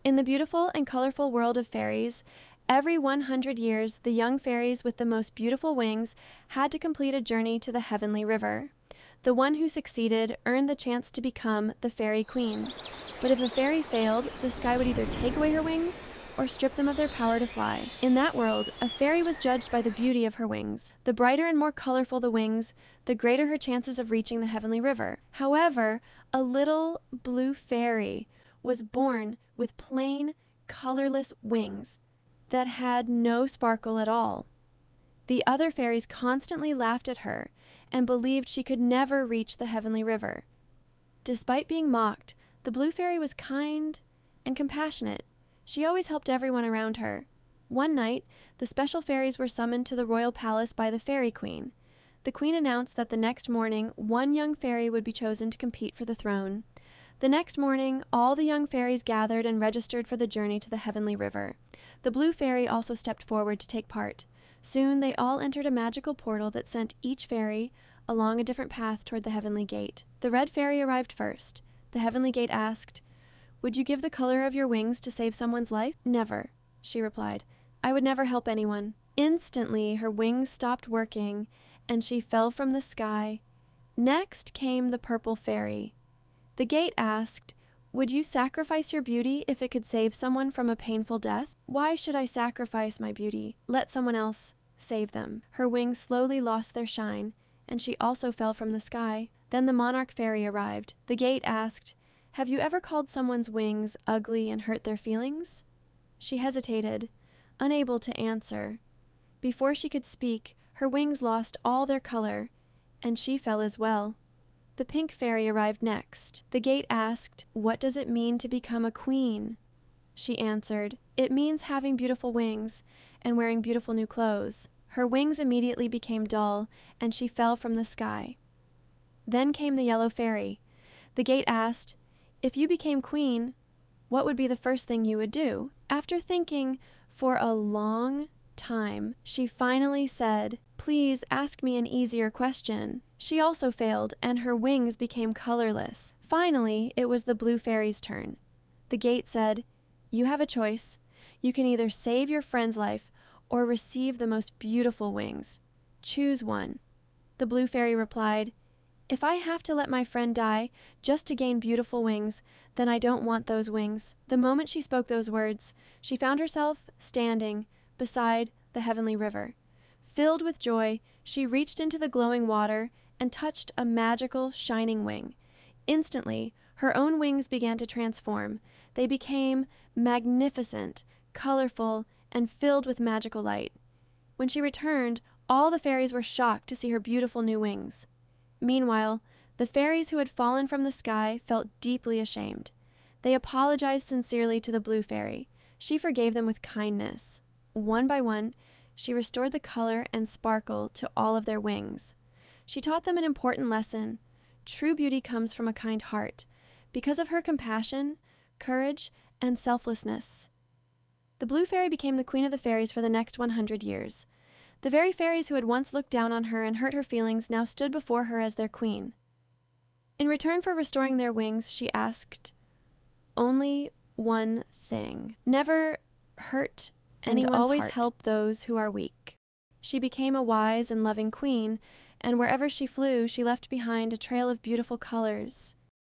In the beautiful and colorful world of fairies, every 100 years, the young fairies with the most beautiful wings had to complete a journey to the heavenly river. The one who succeeded earned the chance to become the fairy queen. But if a fairy failed, the sky would either take away her wings or strip them of their power to fly. In that world, a fairy was judged by the beauty of her wings. The brighter and more colorful the wings, the greater her chances of reaching the heavenly river. However, a little blue fairy was born with plain, colorless wings that had no sparkle at all. The other fairies constantly laughed at her and believed she could never reach the heavenly river. Despite being mocked, the blue fairy was kind and compassionate. She always helped everyone around her. One night, the special fairies were summoned to the royal palace by the fairy queen. The queen announced that the next morning, one young fairy would be chosen to compete for the throne. The next morning, all the young fairies gathered and registered for the journey to the heavenly river. The blue fairy also stepped forward to take part. Soon they all entered a magical portal that sent each fairy along a different path toward the heavenly gate. The red fairy arrived first. The heavenly gate asked, "Would you give the color of your wings to save someone's life?" "Never," she replied. "I would never help anyone." Instantly, her wings stopped working, and she fell from the sky. Next came the purple fairy. The gate asked, "Would you sacrifice your beauty if it could save someone from a painful death?" "Why should I sacrifice my beauty? Let someone else save them." Her wings slowly lost their shine, and she also fell from the sky. Then the monarch fairy arrived. The gate asked, "Have you ever called someone's wings ugly and hurt their feelings?" She hesitated, unable to answer. Before she could speak, her wings lost all their color, and she fell as well. The pink fairy arrived next. The gate asked, "What does it mean to become a queen?" She answered, "It means having beautiful wings and wearing beautiful new clothes." Her wings immediately became dull, and she fell from the sky. Then came the yellow fairy. The gate asked, "If you became queen, what would be the first thing you would do?" After thinking for a long time, she finally said, "Please ask me an easier question." She also failed, and her wings became colorless. Finally, it was the blue fairy's turn. The gate said, "You have a choice. You can either save your friend's life or receive the most beautiful wings. Choose one." The blue fairy replied, "If I have to let my friend die just to gain beautiful wings, then I don't want those wings." The moment she spoke those words, she found herself standing beside the heavenly river. Filled with joy, she reached into the glowing water and touched a magical, shining wing. Instantly, her own wings began to transform. They became magnificent, colorful, and filled with magical light. When she returned, all the fairies were shocked to see her beautiful new wings. Meanwhile, the fairies who had fallen from the sky felt deeply ashamed. They apologized sincerely to the blue fairy. She forgave them with kindness. One by one, she restored the color and sparkle to all of their wings. She taught them an important lesson. True beauty comes from a kind heart, because of her compassion, courage, and selflessness. The blue fairy became the queen of the fairies for the next 100 years. The very fairies who had once looked down on her and hurt her feelings now stood before her as their queen. In return for restoring their wings, she asked only one thing: never hurt and always help those who are weak. She became a wise and loving queen, and wherever she flew, she left behind a trail of beautiful colors.